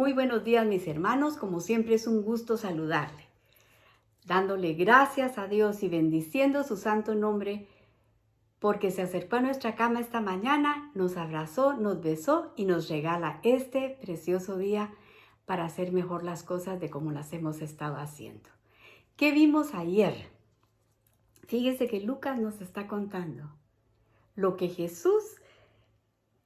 Muy buenos días, mis hermanos. Como siempre es un gusto saludarle, dándole gracias a Dios y bendiciendo su santo nombre, porque se acercó a nuestra cama esta mañana, nos abrazó, nos besó y nos regala este precioso día para hacer mejor las cosas de como las hemos estado haciendo. ¿Qué vimos ayer? Fíjese que Lucas nos está contando lo que Jesús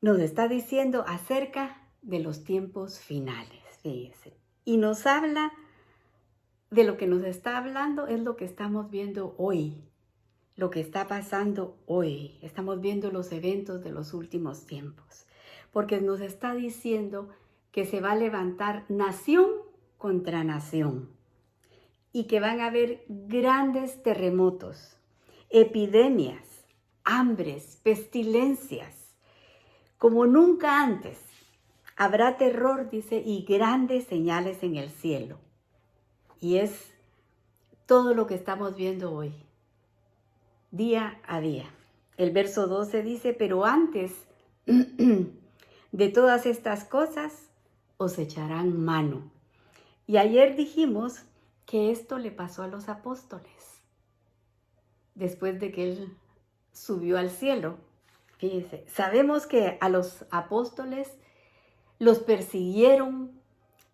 nos está diciendo acerca de los tiempos finales, fíjese. Y nos habla de lo que nos está hablando, es lo que estamos viendo hoy, lo que está pasando hoy. Estamos viendo los eventos de los últimos tiempos, porque nos está diciendo que se va a levantar nación contra nación y que van a haber grandes terremotos, epidemias, hambres, pestilencias, como nunca antes. Habrá terror, dice, y grandes señales en el cielo. Y es todo lo que estamos viendo hoy, día a día. El verso 12 dice, pero antes de todas estas cosas os echarán mano. Y ayer dijimos que esto le pasó a los apóstoles, después de que él subió al cielo. Fíjense, sabemos que a los apóstoles los persiguieron,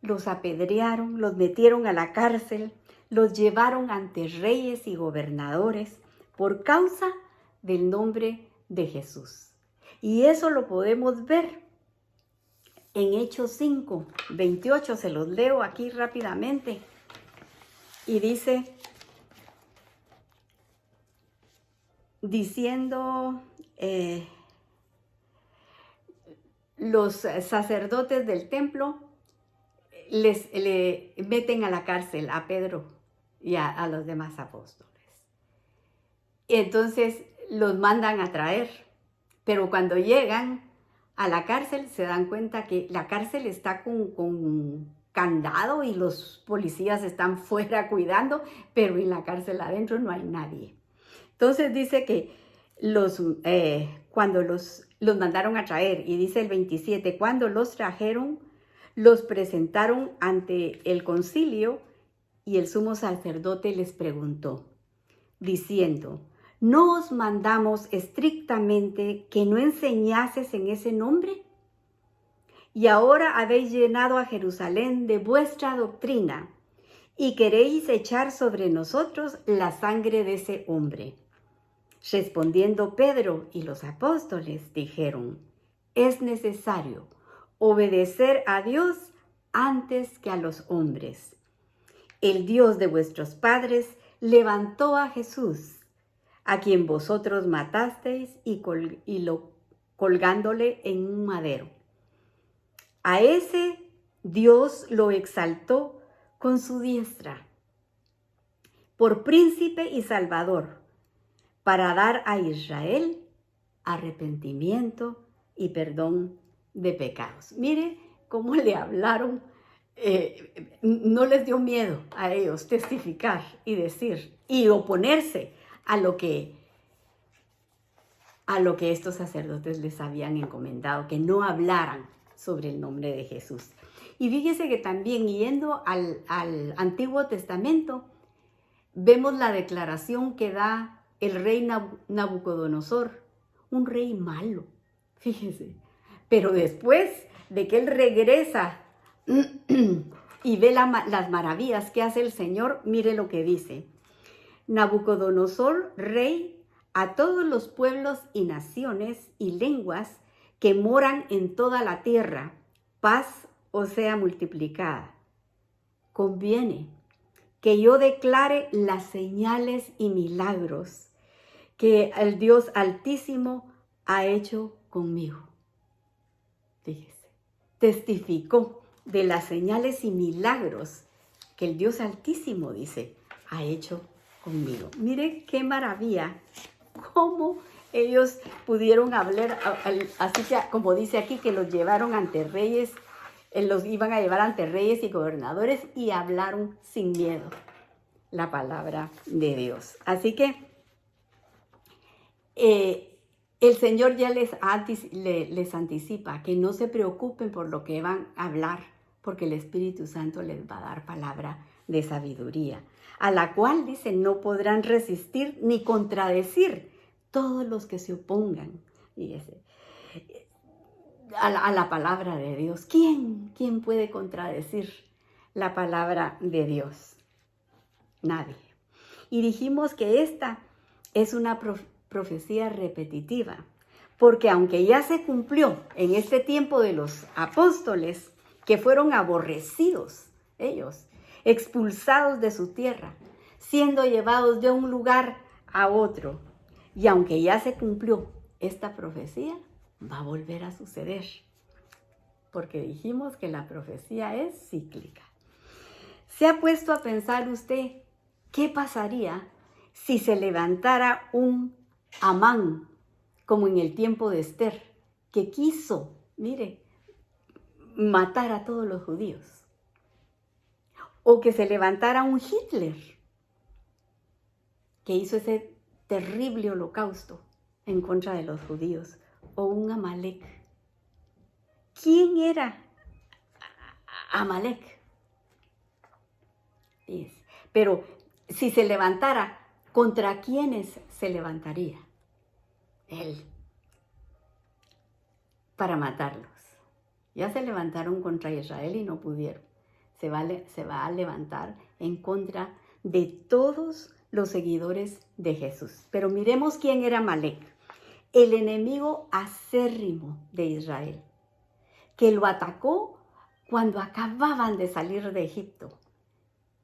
los apedrearon, los metieron a la cárcel, los llevaron ante reyes y gobernadores por causa del nombre de Jesús. Y eso lo podemos ver en Hechos 5, 28, se los leo aquí rápidamente. Y dice, diciendo, los sacerdotes del templo le meten a la cárcel a Pedro y a los demás apóstoles. Entonces los mandan a traer, pero cuando llegan a la cárcel se dan cuenta que la cárcel está con candado y los policías están fuera cuidando, pero en la cárcel adentro no hay nadie. Entonces dice que cuando los mandaron a traer, y dice el 27, cuando los trajeron, los presentaron ante el concilio y el sumo sacerdote les preguntó, diciendo, ¿no os mandamos estrictamente que no enseñases en ese nombre? Y ahora habéis llenado a Jerusalén de vuestra doctrina y queréis echar sobre nosotros la sangre de ese hombre. Respondiendo Pedro y los apóstoles dijeron, es necesario obedecer a Dios antes que a los hombres. El Dios de vuestros padres levantó a Jesús, a quien vosotros matasteis colgándole en un madero. A ese Dios lo exaltó con su diestra, por príncipe y salvador, para dar a Israel arrepentimiento y perdón de pecados. Mire cómo le hablaron, no les dio miedo a ellos testificar y decir y oponerse a lo que estos sacerdotes les habían encomendado, que no hablaran sobre el nombre de Jesús. Y fíjese que también yendo al Antiguo Testamento, vemos la declaración que da el rey Nabucodonosor, un rey malo, fíjese. Pero después de que él regresa y ve las maravillas que hace el Señor, mire lo que dice. Nabucodonosor, rey, a todos los pueblos y naciones y lenguas que moran en toda la tierra, paz os sea multiplicada. Conviene que yo declare las señales y milagros que el Dios Altísimo ha hecho conmigo. Fíjese, testificó de las señales y milagros que el Dios Altísimo, dice, ha hecho conmigo. Mire qué maravilla, cómo ellos pudieron hablar, así que como dice aquí, que los llevaron ante reyes, los iban a llevar ante reyes y gobernadores y hablaron sin miedo la palabra de Dios. Así que el Señor ya les anticipa que no se preocupen por lo que van a hablar porque el Espíritu Santo les va a dar palabra de sabiduría, a la cual, dice, no podrán resistir ni contradecir todos los que se opongan, fíjese, a la palabra de Dios. ¿Quién puede contradecir la palabra de Dios? Nadie. Y dijimos que esta es una profecía repetitiva, porque aunque ya se cumplió en este tiempo de los apóstoles, que fueron aborrecidos ellos, expulsados de su tierra, siendo llevados de un lugar a otro, y aunque ya se cumplió esta profecía, va a volver a suceder, porque dijimos que la profecía es cíclica. ¿Se ha puesto a pensar usted qué pasaría si se levantara un Amán, como en el tiempo de Esther, que quiso, mire, matar a todos los judíos? O que se levantara un Hitler, que hizo ese terrible holocausto en contra de los judíos, o un Amalek. ¿Quién era Amalek? Pero si se levantara, ¿contra quiénes se levantaría? Él, para matarlos. Ya se levantaron contra Israel y no pudieron. Se va a levantar en contra de todos los seguidores de Jesús. Pero miremos quién era Amalek, el enemigo acérrimo de Israel, que lo atacó cuando acababan de salir de Egipto,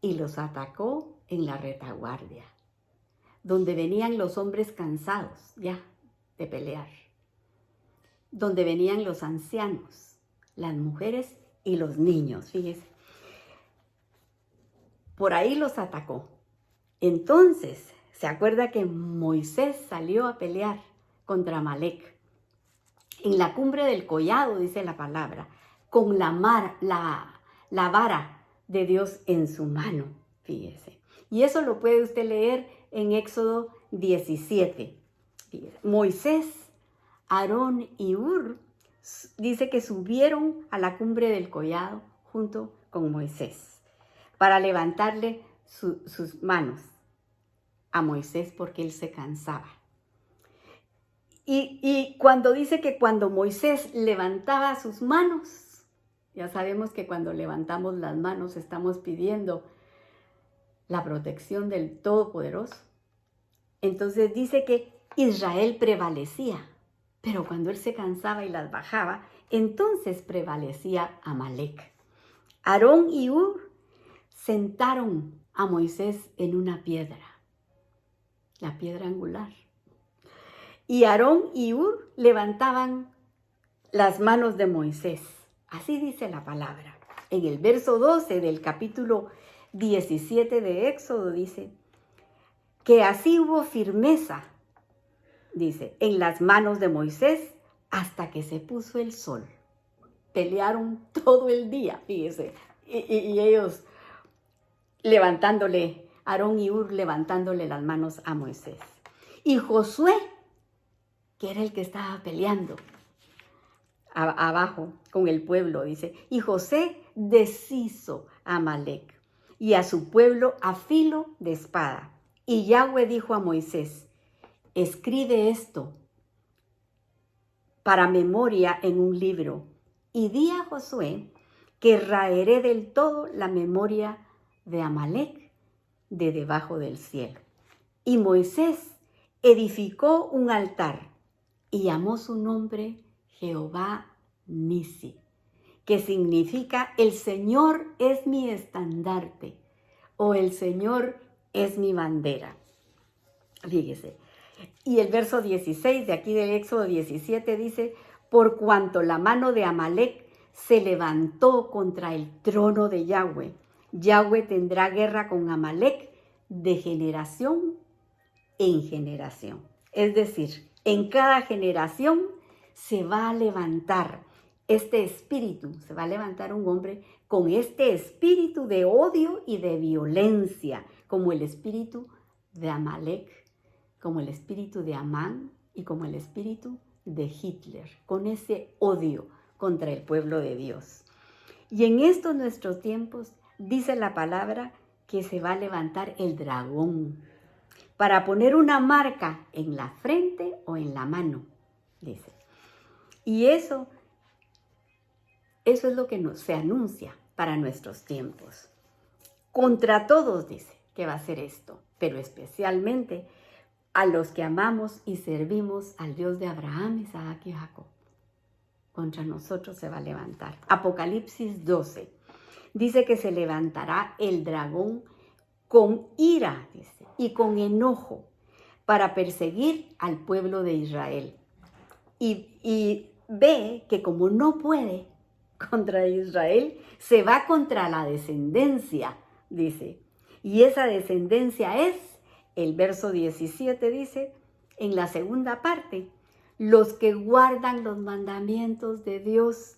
y los atacó en la retaguardia, donde venían los hombres cansados ya de pelear, donde venían los ancianos, las mujeres y los niños, fíjese. Por ahí los atacó. Entonces, ¿se acuerda que Moisés salió a pelear contra Amalek? En la cumbre del collado, dice la palabra, con la vara de Dios en su mano, fíjese. Y eso lo puede usted leer en Éxodo 17. Fíjese. Moisés, Aarón y Hur dice que subieron a la cumbre del collado junto con Moisés para levantarle sus manos a Moisés porque él se cansaba. Y cuando dice que cuando Moisés levantaba sus manos, ya sabemos que cuando levantamos las manos estamos pidiendo la protección del Todopoderoso. Entonces dice que Israel prevalecía, pero cuando él se cansaba y las bajaba, entonces prevalecía Amalek. Aarón y Hur sentaron a Moisés en una piedra, la piedra angular. Y Aarón y Hur levantaban las manos de Moisés. Así dice la palabra. En el verso 12 del capítulo 17 de Éxodo dice que así hubo firmeza, dice, en las manos de Moisés hasta que se puso el sol. Pelearon todo el día, fíjese, y ellos levantándole, Aarón y Hur levantándole las manos a Moisés. Y Josué, que era el que estaba peleando abajo con el pueblo, dice, y José deshizo a Amalek y a su pueblo a filo de espada. Y Yahweh dijo a Moisés, escribe esto para memoria en un libro, y di a Josué que raeré del todo la memoria de Amalek de debajo del cielo. Y Moisés edificó un altar y llamó su nombre Jehová Nisi, que significa el Señor es mi estandarte o el Señor es mi bandera. Fíjese. Y el verso 16 de aquí del Éxodo 17 dice, por cuanto la mano de Amalek se levantó contra el trono de Yahweh, Yahweh tendrá guerra con Amalek de generación en generación. Es decir, en cada generación se va a levantar este espíritu, se va a levantar un hombre con este espíritu de odio y de violencia, como el espíritu de Amalek, como el espíritu de Amán y como el espíritu de Hitler, con ese odio contra el pueblo de Dios. Y en estos nuestros tiempos dice la palabra que se va a levantar el dragón para poner una marca en la frente o en la mano, dice. Y eso es lo que se anuncia para nuestros tiempos. Contra todos dice que va a ser esto, pero especialmente a los que amamos y servimos al Dios de Abraham, Isaac y Jacob. Contra nosotros se va a levantar. Apocalipsis 12 dice que se levantará el dragón con ira, dice, y con enojo para perseguir al pueblo de Israel. Y ve que como no puede contra Israel, se va contra la descendencia, dice. Y esa descendencia es, el verso 17 dice, en la segunda parte, los que guardan los mandamientos de Dios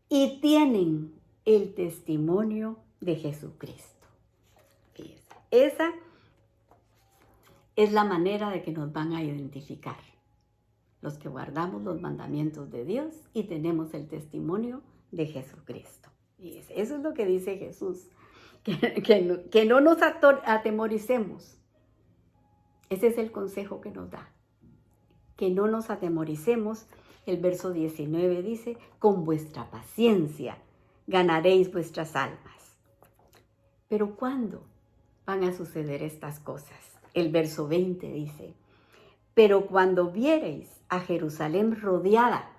y tienen el testimonio de Jesucristo. Esa es la manera de que nos van a identificar. Los que guardamos los mandamientos de Dios y tenemos el testimonio de Jesucristo. Y eso es lo que dice Jesús, que no nos atemoricemos. Ese es el consejo que nos da, que no nos atemoricemos. El verso 19 dice, con vuestra paciencia ganaréis vuestras almas. Pero ¿cuándo van a suceder estas cosas? El verso 20 dice, pero cuando viereis a Jerusalén rodeada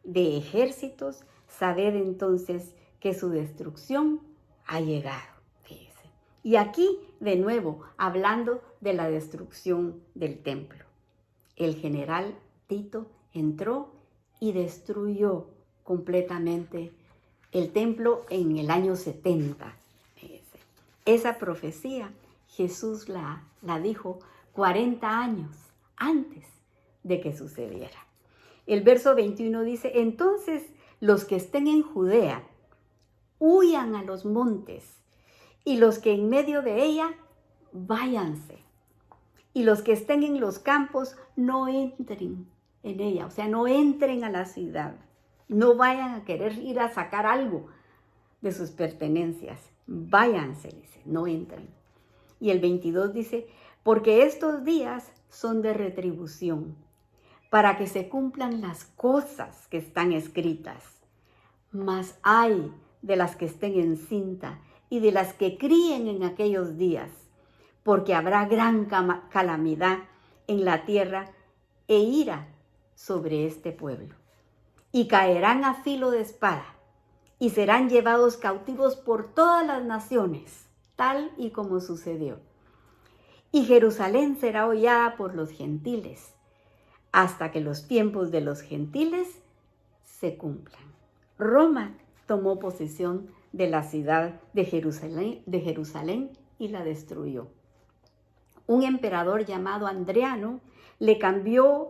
de ejércitos, sabed entonces que su destrucción ha llegado. Fíjese. Y aquí, de nuevo, hablando de la destrucción del templo. El general Tito entró y destruyó completamente el templo en el año 70. Fíjese. Esa profecía Jesús la dijo 40 años antes de que sucediera. El verso 21 dice, entonces los que estén en Judea huyan a los montes, y los que en medio de ella váyanse, y los que estén en los campos no entren en ella, o sea, no entren a la ciudad, no vayan a querer ir a sacar algo de sus pertenencias, váyanse, dice, no entren. Y el 22 dice, porque estos días son de retribución, para que se cumplan las cosas que están escritas. Mas ay de las que estén encinta y de las que críen en aquellos días, porque habrá gran calamidad en la tierra e ira sobre este pueblo. Y caerán a filo de espada y serán llevados cautivos por todas las naciones, tal y como sucedió. Y Jerusalén será hollada por los gentiles, hasta que los tiempos de los gentiles se cumplan. Roma tomó posesión de la ciudad de Jerusalén y la destruyó. Un emperador llamado Adriano le cambió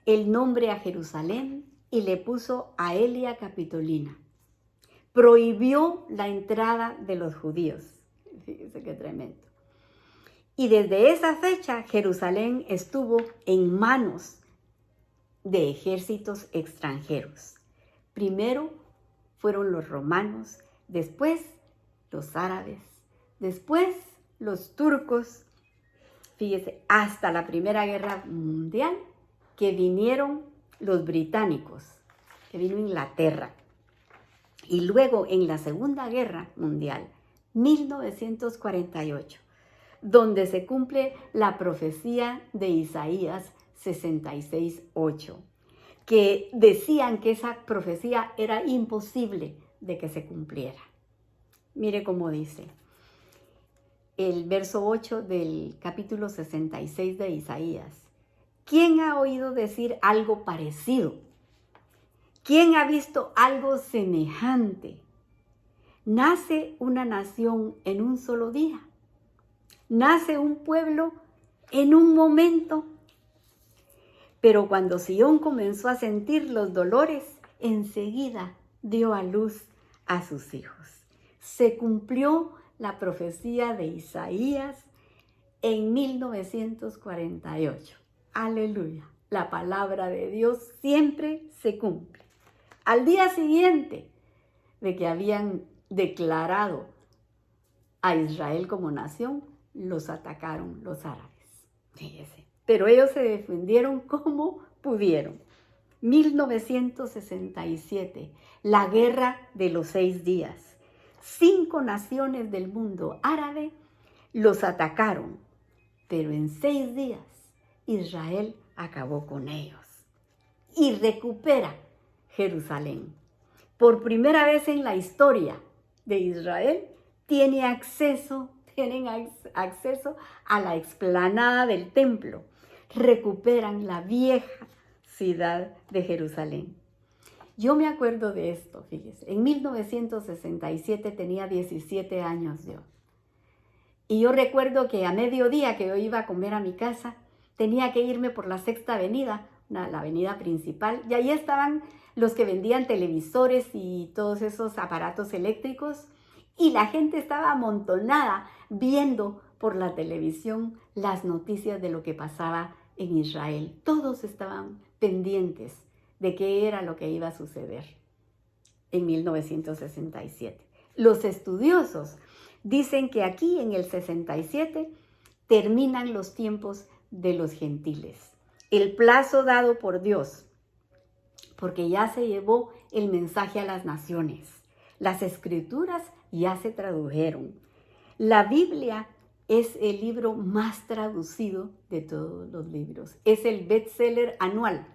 el nombre a Jerusalén y le puso Aelia Capitolina. Prohibió la entrada de los judíos. Fíjense qué tremendo. Y desde esa fecha Jerusalén estuvo en manos de ejércitos extranjeros. Primero fueron los romanos, después los árabes, después los turcos, fíjese, hasta la Primera Guerra Mundial, que vinieron los británicos, que vino Inglaterra. Y luego en la Segunda Guerra Mundial, 1948, donde se cumple la profecía de Isaías 66:8, que decían que esa profecía era imposible de que se cumpliera. Mire cómo dice el verso 8 del capítulo 66 de Isaías. ¿Quién ha oído decir algo parecido? ¿Quién ha visto algo semejante? Nace una nación en un solo día. Nace un pueblo en un momento. Pero cuando Sión comenzó a sentir los dolores, enseguida dio a luz a sus hijos. Se cumplió la profecía de Isaías en 1948. Aleluya. La palabra de Dios siempre se cumple. Al día siguiente de que habían declarado a Israel como nación, los atacaron los árabes. Fíjese. Pero ellos se defendieron como pudieron. 1967, la guerra de los 6 días. 5 naciones del mundo árabe los atacaron, pero en 6 días Israel acabó con ellos y recupera Jerusalén. Por primera vez en la historia de Israel tienen acceso a la explanada del templo. Recuperan la vieja ciudad de Jerusalén. Yo me acuerdo de esto, fíjese. En 1967 tenía 17 años yo. Y yo recuerdo que a mediodía que yo iba a comer a mi casa, tenía que irme por la Sexta Avenida, la avenida principal, y ahí estaban los que vendían televisores y todos esos aparatos eléctricos, y la gente estaba amontonada viendo por la televisión las noticias de lo que pasaba en Israel. Todos estaban pendientes de qué era lo que iba a suceder en 1967. Los estudiosos dicen que aquí en el 67 terminan los tiempos de los gentiles. El plazo dado por Dios, porque ya se llevó el mensaje a las naciones. Las escrituras ya se tradujeron. La Biblia es el libro más traducido de todos los libros. Es el bestseller anual,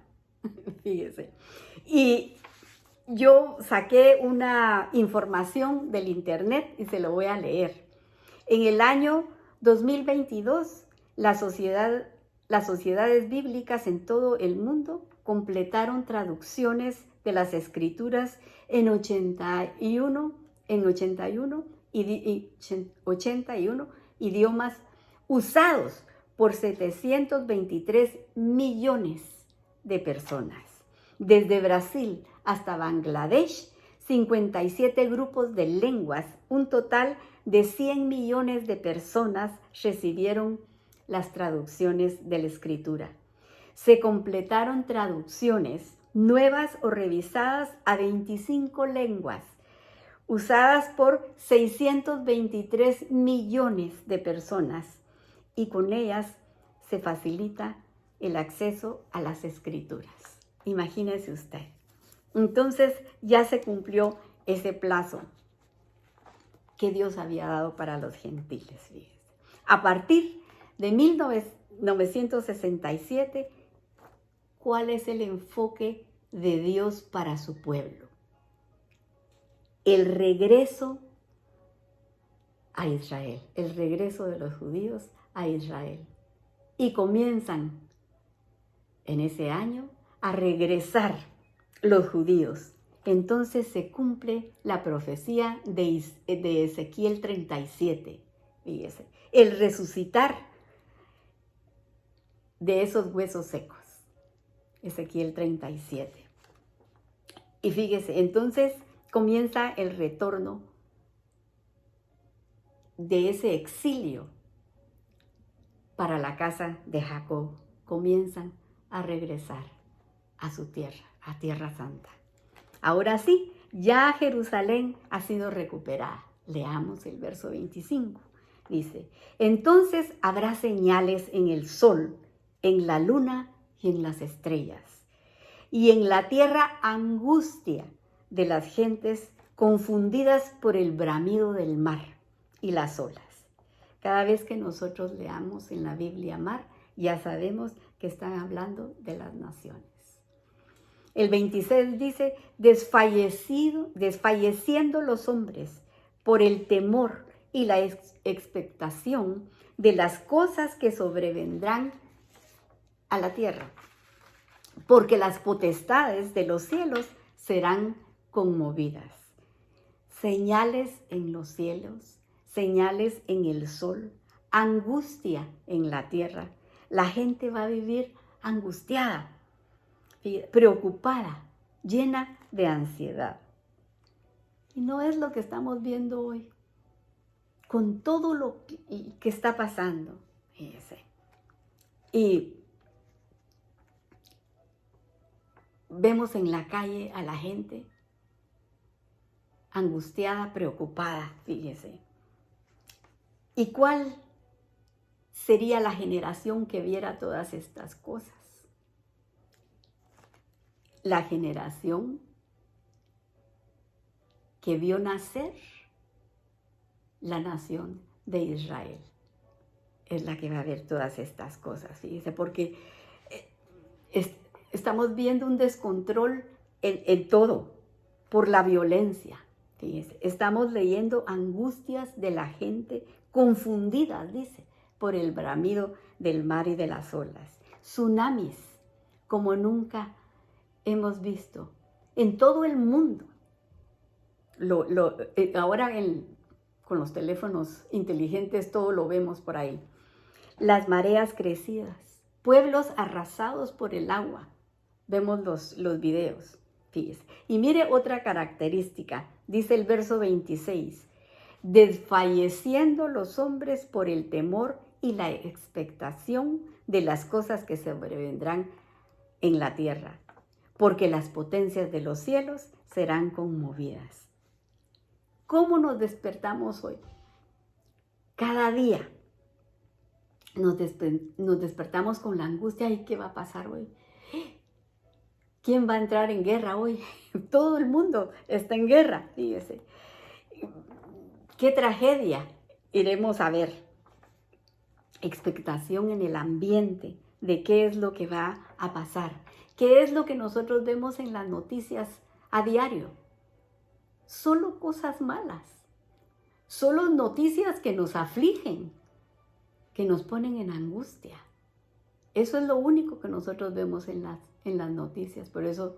fíjese. Y yo saqué una información del internet y se lo voy a leer. En el año 2022, las sociedades bíblicas en todo el mundo completaron traducciones de las escrituras en 81 idiomas usados por 723 millones de personas. Desde Brasil hasta Bangladesh, 57 grupos de lenguas, un total de 100 millones de personas recibieron las traducciones de la escritura. Se completaron traducciones nuevas o revisadas a 25 lenguas, usadas por 623 millones de personas, y con ellas se facilita el acceso a las escrituras. Imagínese usted. Entonces ya se cumplió ese plazo que Dios había dado para los gentiles. Fíjese. A partir de 1967, ¿cuál es el enfoque de Dios para su pueblo? El regreso a Israel, el regreso de los judíos a Israel. Y comienzan en ese año a regresar los judíos. Entonces se cumple la profecía de Ezequiel 37. Fíjese, el resucitar de esos huesos secos. Ezequiel 37. Y fíjese, entonces comienza el retorno de ese exilio para la casa de Jacob. Comienzan a regresar a su tierra, a Tierra Santa. Ahora sí, ya Jerusalén ha sido recuperada. Leamos el verso 25. Dice, entonces habrá señales en el sol, en la luna y en las estrellas. Y en la tierra angustia de las gentes confundidas por el bramido del mar y las olas. Cada vez que nosotros leamos en la Biblia mar, ya sabemos que están hablando de las naciones. El 26 dice, desfalleciendo los hombres por el temor y la expectación de las cosas que sobrevendrán a la tierra, porque las potestades de los cielos serán conmovidas. Señales en los cielos, señales en el sol, angustia en la tierra. La gente va a vivir angustiada, preocupada, llena de ansiedad. Y no es lo que estamos viendo hoy, con todo lo que está pasando. Fíjese. Y vemos en la calle a la gente angustiada, preocupada, fíjese. ¿Y cuál sería la generación que viera todas estas cosas? La generación que vio nacer la nación de Israel. Es la que va a ver todas estas cosas, fíjese, porque estamos viendo un descontrol en todo, por la violencia, fíjese. Estamos leyendo angustias de la gente confundidas, dice, por el bramido del mar y de las olas. Tsunamis, como nunca hemos visto en todo el mundo. Ahora con los teléfonos inteligentes todo lo vemos por ahí. Las mareas crecidas, pueblos arrasados por el agua. Vemos los videos, fíjese. Y mire otra característica, dice el verso 26. Desfalleciendo los hombres por el temor y la expectación de las cosas que sobrevendrán en la tierra, porque las potencias de los cielos serán conmovidas. ¿Cómo nos despertamos hoy? Cada día nos despertamos con la angustia. ¿Y qué va a pasar hoy? ¿Quién va a entrar en guerra hoy? Todo el mundo está en guerra, fíjese. ¡Qué tragedia! Iremos a ver. Expectación en el ambiente de qué es lo que va a pasar. ¿Qué es lo que nosotros vemos en las noticias a diario? Solo cosas malas. Solo noticias que nos afligen, que nos ponen en angustia. Eso es lo único que nosotros vemos en las noticias. Por eso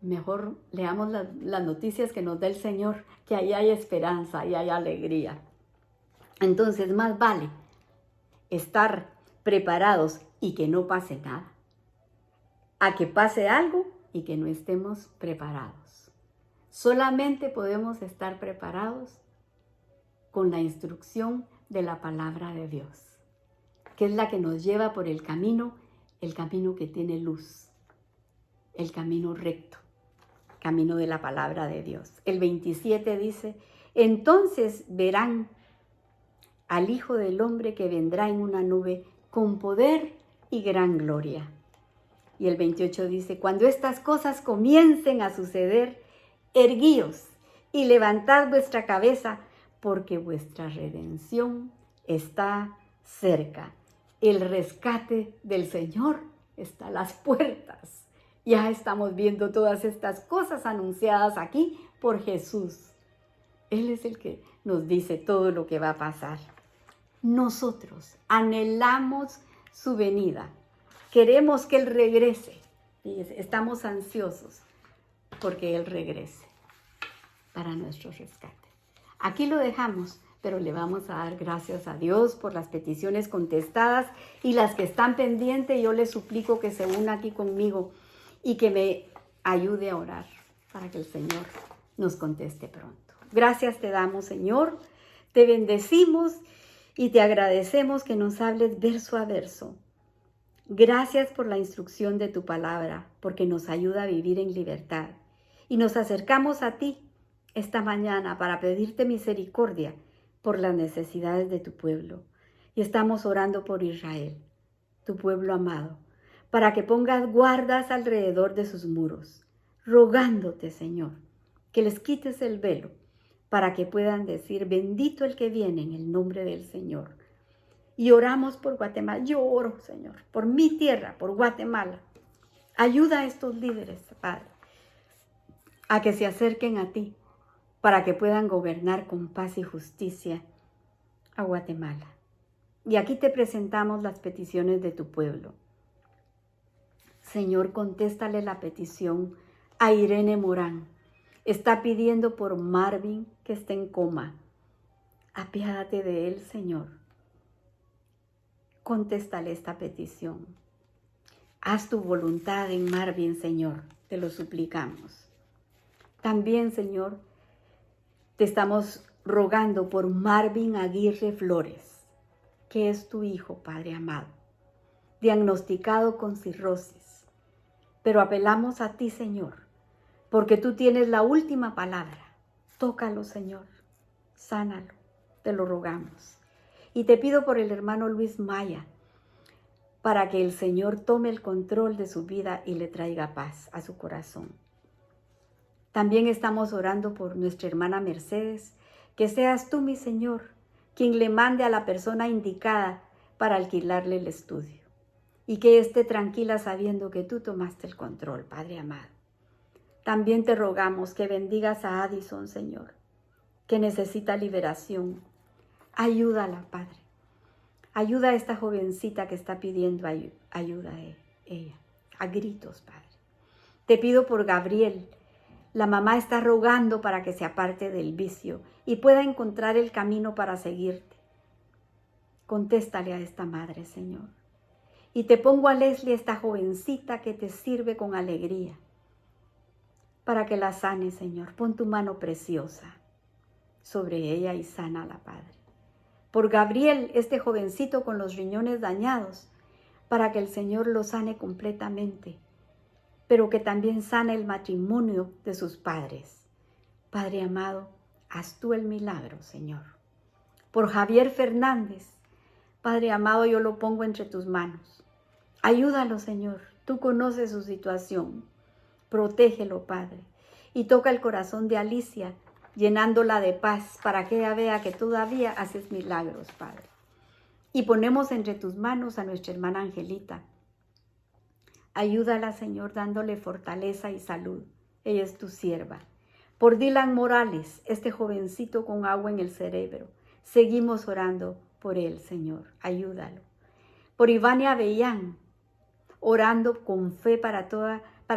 mejor leamos las noticias que nos da el Señor, que ahí hay esperanza y hay alegría. Entonces, más vale estar preparados y que no pase nada, a que pase algo y que no estemos preparados. Solamente podemos estar preparados con la instrucción de la palabra de Dios, que es la que nos lleva por el camino que tiene luz, el camino recto, camino de la palabra de Dios. El 27 dice, entonces verán al Hijo del Hombre que vendrá en una nube con poder y gran gloria. Y el 28 dice, cuando estas cosas comiencen a suceder, erguíos y levantad vuestra cabeza, porque vuestra redención está cerca. El rescate del Señor está a las puertas. Ya estamos viendo todas estas cosas anunciadas aquí por Jesús. Él es el que nos dice todo lo que va a pasar. Nosotros anhelamos su venida. Queremos que Él regrese. Estamos ansiosos porque Él regrese para nuestro rescate. Aquí lo dejamos, pero le vamos a dar gracias a Dios por las peticiones contestadas y las que están pendientes. Yo le suplico que se una aquí conmigo y que me ayude a orar para que el Señor nos conteste pronto. Gracias te damos, Señor. Te bendecimos y te agradecemos que nos hables verso a verso. Gracias por la instrucción de tu palabra, porque nos ayuda a vivir en libertad. Y nos acercamos a ti esta mañana para pedirte misericordia por las necesidades de tu pueblo. Y estamos orando por Israel, tu pueblo amado, para que pongas guardas alrededor de sus muros, rogándote, Señor, que les quites el velo, para que puedan decir, bendito el que viene en el nombre del Señor. Y oramos por Guatemala. Yo oro, Señor, por mi tierra, por Guatemala. Ayuda a estos líderes, Padre, a que se acerquen a ti, para que puedan gobernar con paz y justicia a Guatemala. Y aquí te presentamos las peticiones de tu pueblo. Señor, contéstale la petición a Irene Morán. Está pidiendo por Marvin, que está en coma. Apiádate de él, Señor. Contéstale esta petición. Haz tu voluntad en Marvin, Señor. Te lo suplicamos. También, Señor, te estamos rogando por Marvin Aguirre Flores, que es tu hijo, Padre amado, diagnosticado con cirrosis. Pero apelamos a ti, Señor, porque tú tienes la última palabra. Tócalo, Señor. Sánalo. Te lo rogamos. Y te pido por el hermano Luis Maya, para que el Señor tome el control de su vida y le traiga paz a su corazón. También estamos orando por nuestra hermana Mercedes, que seas tú, mi Señor, quien le mande a la persona indicada para alquilarle el estudio, y que esté tranquila sabiendo que tú tomaste el control, Padre amado. También te rogamos que bendigas a Addison, Señor, que necesita liberación. Ayúdala, Padre. Ayuda a esta jovencita que está pidiendo ayuda a ella, a gritos, Padre. Te pido por Gabriel. La mamá está rogando para que se aparte del vicio y pueda encontrar el camino para seguirte. Contéstale a esta madre, Señor. Y te pongo a Leslie, esta jovencita que te sirve con alegría, para que la sane, Señor. Pon tu mano preciosa sobre ella y sánala, Padre. Por Gabriel, este jovencito con los riñones dañados, para que el Señor lo sane completamente, pero que también sane el matrimonio de sus padres. Padre amado, haz tú el milagro, Señor. Por Javier Fernández, Padre amado, yo lo pongo entre tus manos. Ayúdalo, Señor. Tú conoces su situación. Protégelo, Padre. Y toca el corazón de Alicia, llenándola de paz para que ella vea que todavía haces milagros, Padre. Y ponemos entre tus manos a nuestra hermana Angelita. Ayúdala, Señor, dándole fortaleza y salud. Ella es tu sierva. Por Dylan Morales, este jovencito con agua en el cerebro. Seguimos orando por él, Señor. Ayúdalo. Por Ivania Avellán, orando con fe para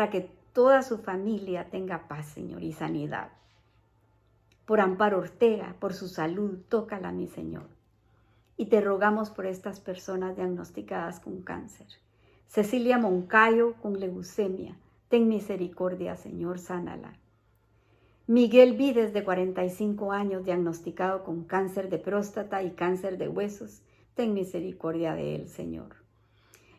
que toda su familia tenga paz, Señor, y sanidad. Por Amparo Ortega, por su salud, tócala, mi Señor. Y te rogamos por estas personas diagnosticadas con cáncer. Cecilia Moncayo con leucemia, ten misericordia, Señor, sánala. Miguel Vides, de 45 años, diagnosticado con cáncer de próstata y cáncer de huesos, ten misericordia de él, Señor.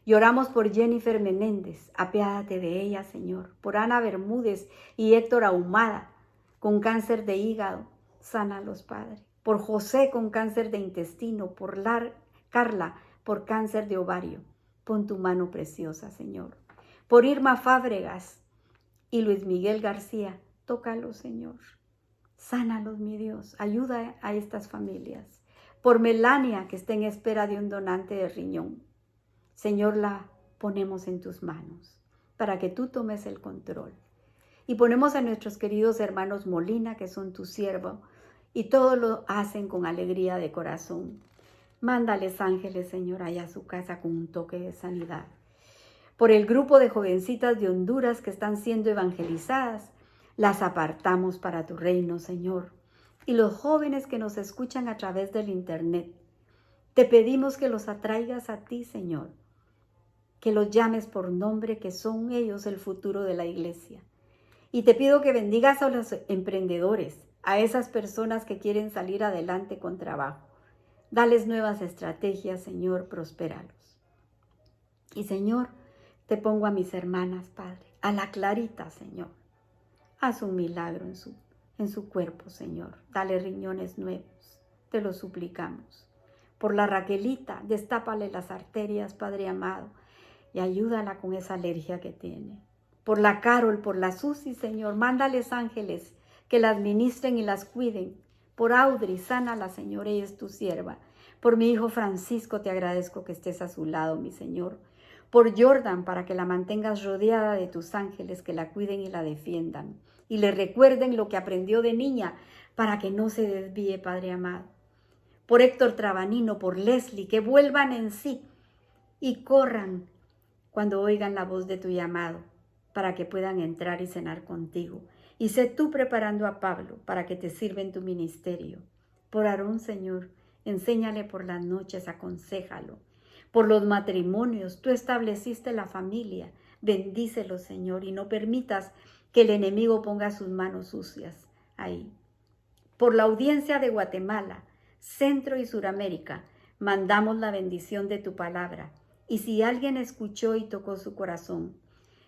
Y oramos por Jennifer Menéndez, apiádate de ella, Señor. Por Ana Bermúdez y Héctor Ahumada, con cáncer de hígado, sánalos, Padre. Por José con cáncer de intestino, por Carla por cáncer de ovario. Pon tu mano preciosa, Señor. Por Irma Fábregas y Luis Miguel García, tócalos, Señor. Sánalos, mi Dios. Ayuda a estas familias. Por Melania, que está en espera de un donante de riñón. Señor, la ponemos en tus manos para que tú tomes el control. Y ponemos a nuestros queridos hermanos Molina, que son tu siervo, y todo lo hacen con alegría de corazón. Mándales ángeles, Señor, allá a su casa con un toque de sanidad. Por el grupo de jovencitas de Honduras que están siendo evangelizadas, las apartamos para tu reino, Señor. Y los jóvenes que nos escuchan a través del internet, te pedimos que los atraigas a ti, Señor. Que los llames por nombre, que son ellos el futuro de la iglesia. Y te pido que bendigas a los emprendedores, a esas personas que quieren salir adelante con trabajo. Dales nuevas estrategias, Señor, prospéralos. Y, Señor, te pongo a mis hermanas, Padre, a la Clarita, Señor. Haz un milagro en su cuerpo, Señor. Dale riñones nuevos, te lo suplicamos. Por la Raquelita, destápale las arterias, Padre amado, y ayúdala con esa alergia que tiene. Por la Carol, por la Susi, Señor, mándales ángeles que las ministren y las cuiden. Por Audrey, sánala, Señor, ella es tu sierva. Por mi hijo Francisco, te agradezco que estés a su lado, mi Señor. Por Jordan, para que la mantengas rodeada de tus ángeles, que la cuiden y la defiendan. Y le recuerden lo que aprendió de niña, para que no se desvíe, Padre amado. Por Héctor Trabanino, por Leslie, que vuelvan en sí y corran cuando oigan la voz de tu llamado, para que puedan entrar y cenar contigo. Y sé tú preparando a Pablo para que te sirva en tu ministerio. Por Aarón, Señor, enséñale por las noches, aconséjalo. Por los matrimonios, tú estableciste la familia. Bendícelo, Señor, y no permitas que el enemigo ponga sus manos sucias ahí. Por la audiencia de Guatemala, Centro y Suramérica, mandamos la bendición de tu palabra. Y si alguien escuchó y tocó su corazón,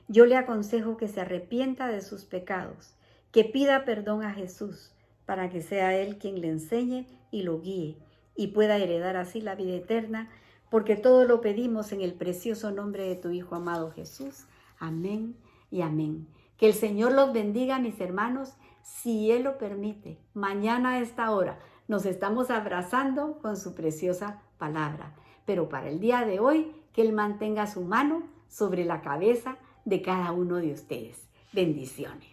yo le aconsejo que se arrepienta de sus pecados, que pida perdón a Jesús para que sea Él quien le enseñe y lo guíe y pueda heredar así la vida eterna, porque todo lo pedimos en el precioso nombre de tu Hijo amado Jesús. Amén y amén. Que el Señor los bendiga, mis hermanos, si Él lo permite. Mañana a esta hora nos estamos abrazando con su preciosa palabra. Pero para el día de hoy, que Él mantenga su mano sobre la cabeza de cada uno de ustedes. Bendiciones.